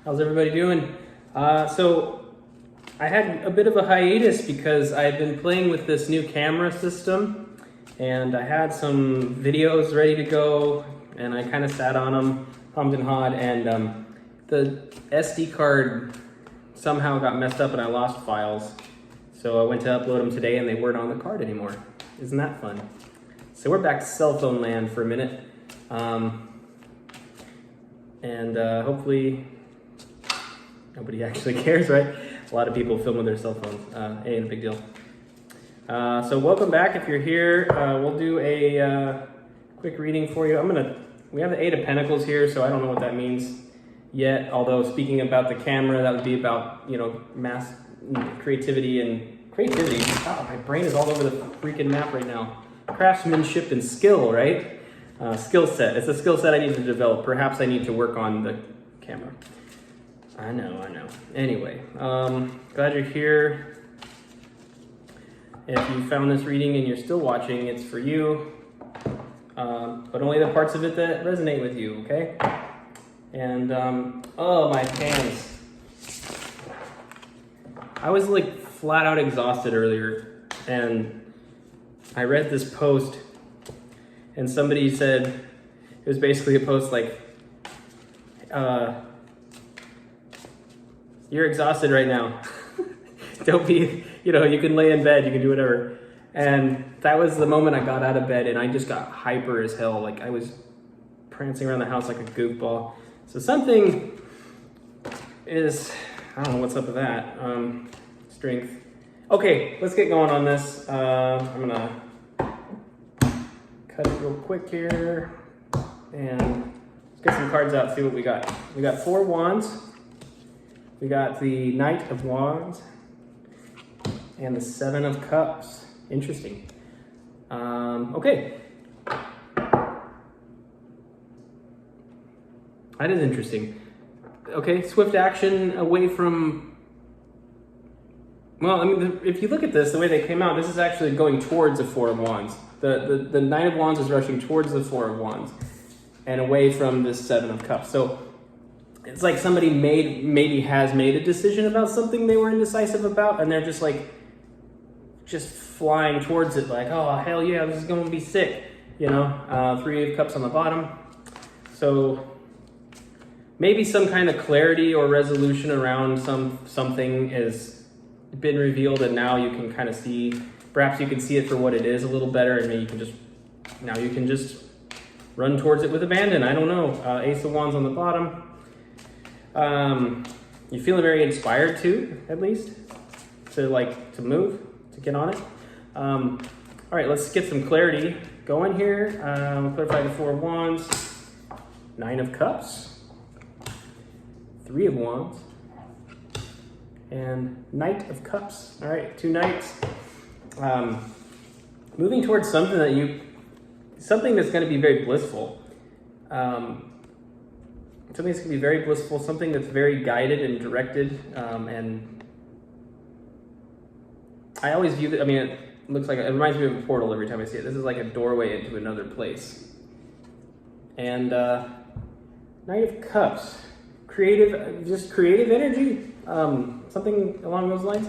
How's everybody doing? So I had a bit of a hiatus because I've been playing with this new camera system, and I had some videos ready to go, and I kind of sat on them, hummed and hawed, and the SD card somehow got messed up and I lost files. So I went to upload them today and they weren't on the card anymore. Isn't that fun? So we're back to cell phone land for a minute. Hopefully nobody actually cares, right? A lot of people film with their cell phones. Ain't a big deal. So welcome back. If you're here, we'll do a quick reading for you. We have the Eight of Pentacles here, so I don't know what that means yet. Although speaking about the camera, that would be about, mass creativity and creativity. Wow, my brain is all over the freaking map right now. Craftsmanship and skill, right? Skill set. It's a skill set I need to develop. Perhaps I need to work on the camera. I know. Anyway, glad you're here. If you found this reading and you're still watching, it's for you. But only the parts of it that resonate with you, okay? And, oh, my hands. I was like flat out exhausted earlier, and I read this post, and somebody said, it was basically a post like, you're exhausted right now. Don't be, you can lay in bed, you can do whatever. And that was the moment I got out of bed and I just got hyper as hell. Like I was prancing around the house like a goofball. So something is, I don't know what's up with that. Strength. Okay, let's get going on this. I'm gonna cut it real quick here and let's get some cards out, see what we got. We got 4 wands. We got the Knight of Wands and the 7 of Cups. Interesting. Okay. That is interesting. Okay, swift action away from... Well, I mean, if you look at this, the way they came out, this is actually going towards the 4 of Wands. The Knight of Wands is rushing towards the 4 of Wands and away from this 7 of Cups. So it's like somebody maybe has made a decision about something they were indecisive about, and they're just flying towards it like, oh, hell yeah, this is going to be sick. 3 of Cups on the bottom. So maybe some kind of clarity or resolution around something has been revealed, and now you can kind of see, perhaps you can see it for what it is a little better, and maybe you can just run towards it with abandon. I don't know. Ace of Wands on the bottom. You're feeling very inspired too, at least, to move, to get on it. All right, let's get some clarity going here. We'll clarify the 4 of Wands, 9 of Cups, 3 of Wands, and Knight of Cups. All right, 2 Knights. Moving towards something that's going to be very blissful. Something that's going to be very blissful, something that's very guided and directed, and I always view it, it looks like, it reminds me of a portal every time I see it. This is like a doorway into another place. And Knight of Cups, creative energy, something along those lines.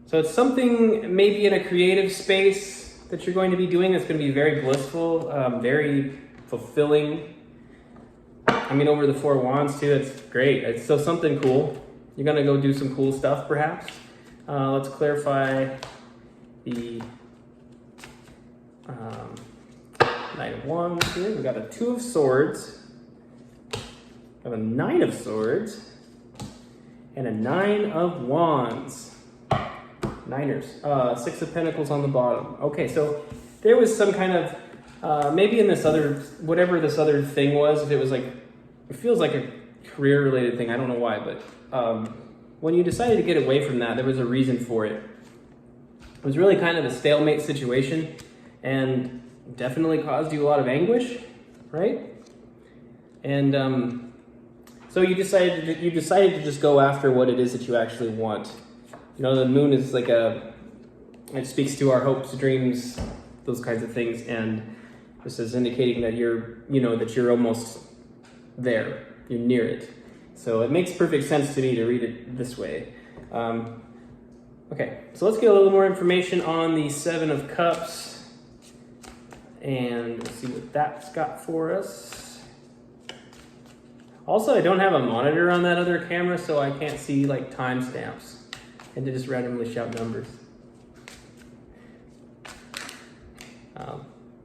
So it's something maybe in a creative space that you're going to be doing that's going to be very blissful, very fulfilling. Over the 4 of Wands too, that's great. It's still something cool. You're going to go do some cool stuff perhaps. Let's clarify the Knight of Wands here. We got a 2 of Swords, we have a 9 of Swords, and a 9 of Wands. Niners. 6 of Pentacles on the bottom. Okay, so there was some kind of, maybe in this other, whatever this other thing was, if it was like, it feels like a career-related thing, I don't know why, but when you decided to get away from that, there was a reason for it. It was really kind of a stalemate situation and definitely caused you a lot of anguish, right? And so you decided to just go after what it is that you actually want. The moon is like it speaks to our hopes, dreams, those kinds of things, and this is indicating that you're almost there, you're near it. So it makes perfect sense to me to read it this way. Okay, so let's get a little more information on the Seven of Cups. And we'll see what that's got for us. Also, I don't have a monitor on that other camera, so I can't see like timestamps and to just randomly shout numbers.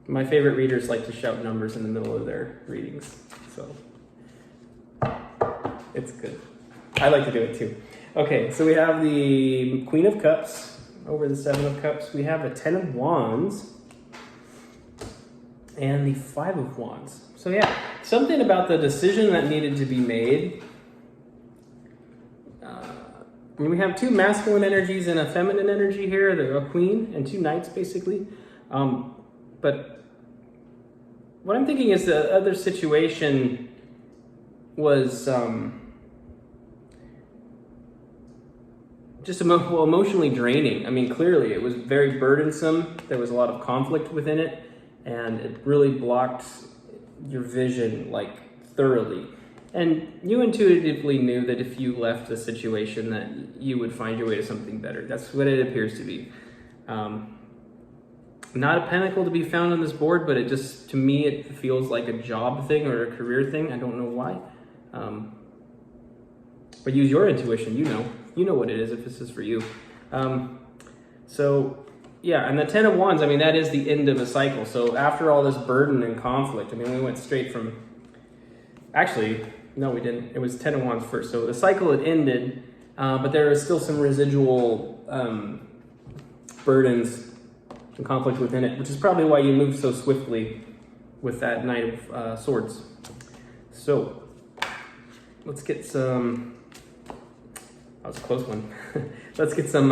My favorite readers like to shout numbers in the middle of their readings, so it's good. I like to do it too. Okay, so we have the Queen of Cups over the Seven of Cups. We have the Ten of Wands and the Five of Wands. So yeah, something about the decision that needed to be made. We have two masculine energies and a feminine energy here, a queen and two knights basically. But what I'm thinking is the other situation was just emotionally draining. I mean, clearly it was very burdensome. There was a lot of conflict within it, and it really blocked your vision like thoroughly. And you intuitively knew that if you left the situation that you would find your way to something better. That's what it appears to be. Not a pinnacle to be found on this board, but it just, to me, it feels like a job thing or a career thing. I don't know why. But use your intuition, you know what it is if this is for you. So yeah, and the Ten of Wands, I mean, that is the end of a cycle. So after all this burden and conflict, I mean, we went straight from, actually, no, we didn't. It was Ten of Wands first. So the cycle had ended, but there was still some residual burdens and conflict within it, which is probably why you moved so swiftly with that Knight of Swords. So let's get some, that was a close one. Let's get some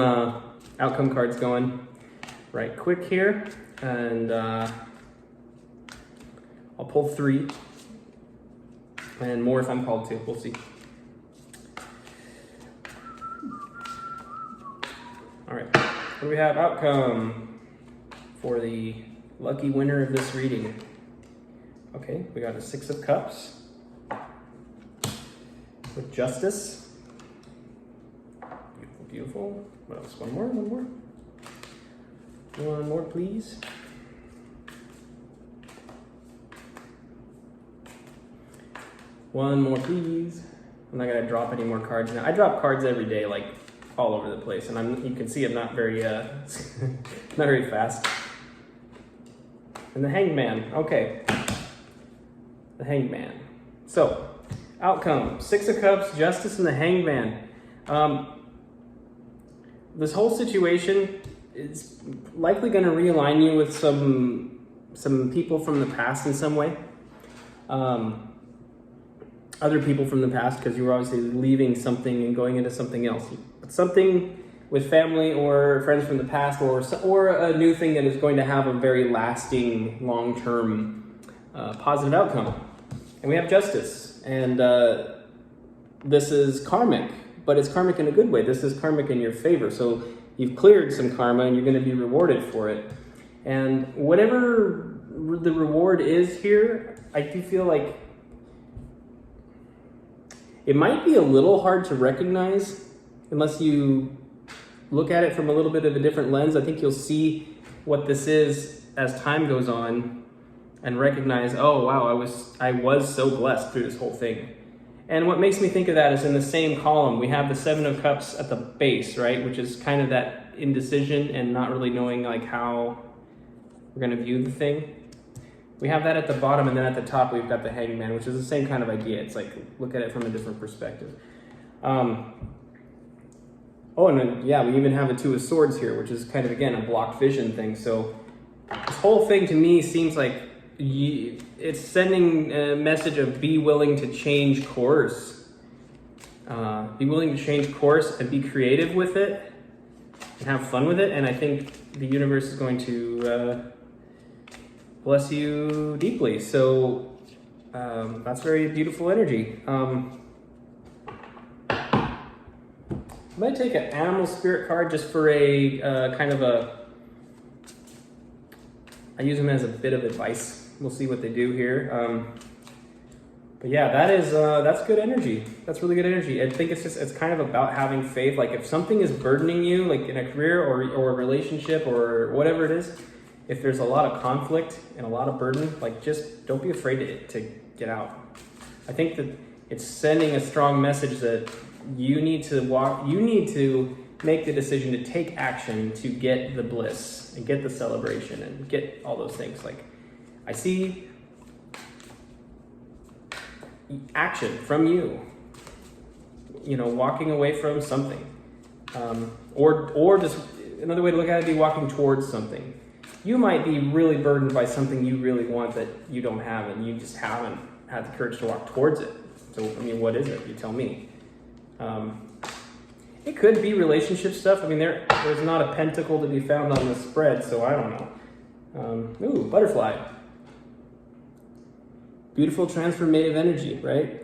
outcome cards going right quick here. And I'll pull 3 and more if I'm called to, we'll see. All right, what do we have? Outcome for the lucky winner of this reading. Okay, we got a Six of Cups with Justice. Beautiful, beautiful. What else? One more, please. One more, please. I'm not gonna drop any more cards now. I drop cards every day, like all over the place, and you can see I'm not very, not very fast. And the Hangman, okay. The Hangman. So, outcome, Six of Cups, Justice, and the Hangman. This whole situation is likely going to realign you with some people from the past in some way. Other people from the past, because you were obviously leaving something and going into something else. But something with family or friends from the past, or a new thing that is going to have a very lasting, long-term positive outcome. And we have Justice, and this is karmic, but it's karmic in a good way. This is karmic in your favor, so you've cleared some karma and you're going to be rewarded for it. And whatever the reward is here, I do feel like it might be a little hard to recognize unless you look at it from a little bit of a different lens. I think you'll see what this is as time goes on and recognize, oh wow, I was so blessed through this whole thing. And what makes me think of that is in the same column, we have the Seven of Cups at the base, right? Which is kind of that indecision and not really knowing like how we're gonna view the thing. We have that at the bottom, and then at the top we've got the Hangman, which is the same kind of idea. It's like, look at it from a different perspective. Oh, and then, yeah, we even have a Two of Swords here, which is kind of, again, a blocked vision thing. So this whole thing to me seems like it's sending a message of be willing to change course. Be willing to change course and be creative with it and have fun with it. And I think the universe is going to bless you deeply. So that's very beautiful energy. I'm going to take an Animal Spirit card just for a kind of I use them as a bit of advice. We'll see what they do here. But yeah, that's good energy. That's really good energy. I think it's kind of about having faith. Like if something is burdening you, like in a career or a relationship or whatever it is, if there's a lot of conflict and a lot of burden, like just don't be afraid to get out. I think that it's sending a strong message that you need to make the decision to take action to get the bliss and get the celebration and get all those things. Like I see action from you, walking away from something, or just another way to look at it, be walking towards something. You might be really burdened by something you really want that you don't have, and you just haven't had the courage to walk towards it. So, what is it? You tell me. It could be relationship stuff. There's not a pentacle to be found on this spread, so I don't know. Ooh, butterfly. Beautiful transformative energy, right?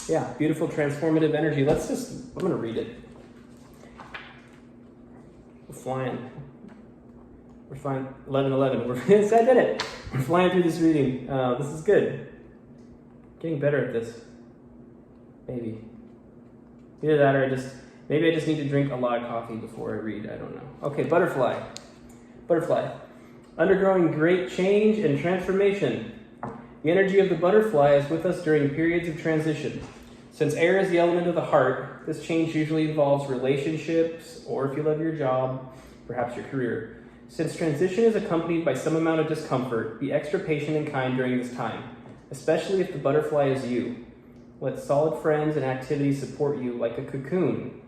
Yeah, beautiful transformative energy. I'm going to read it. We're flying. We're fine. 11:11. I did it. We're flying through this reading. This is good. Getting better at this. Maybe. Either that or maybe I just need to drink a lot of coffee before I read. I don't know. Okay, butterfly. Butterfly. Undergoing great change and transformation. The energy of the butterfly is with us during periods of transition. Since air is the element of the heart, this change usually involves relationships, or if you love your job, perhaps your career. Since transition is accompanied by some amount of discomfort, be extra patient and kind during this time, especially if the butterfly is you. Let solid friends and activities support you like a cocoon,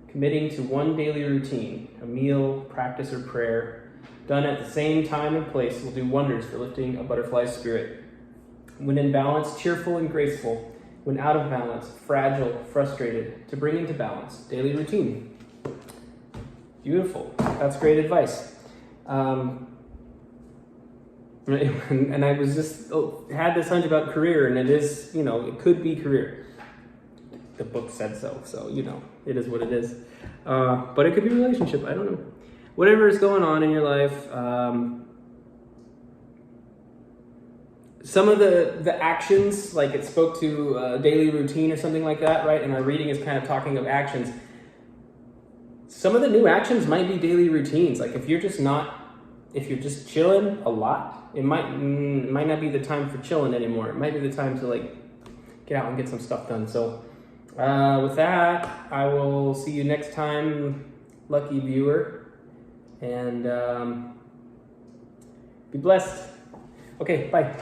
committing to one daily routine, a meal, practice, or prayer, done at the same time and place will do wonders for lifting a butterfly's spirit. When in balance, cheerful and graceful. When out of balance, fragile, frustrated, to bring into balance. Daily routine. Beautiful. That's great advice. And I was had this hunch about career, and it is, it could be career. The book said so, it is what it is. But it could be relationship, I don't know. Whatever is going on in your life, some of the actions, like it spoke to a daily routine or something like that, right? And our reading is kind of talking of actions. Some of the new actions might be daily routines. Like if you're just chilling a lot, it might not be the time for chilling anymore. It might be the time to get out and get some stuff done. So with that, I will see you next time, lucky viewer, and be blessed. Okay, bye.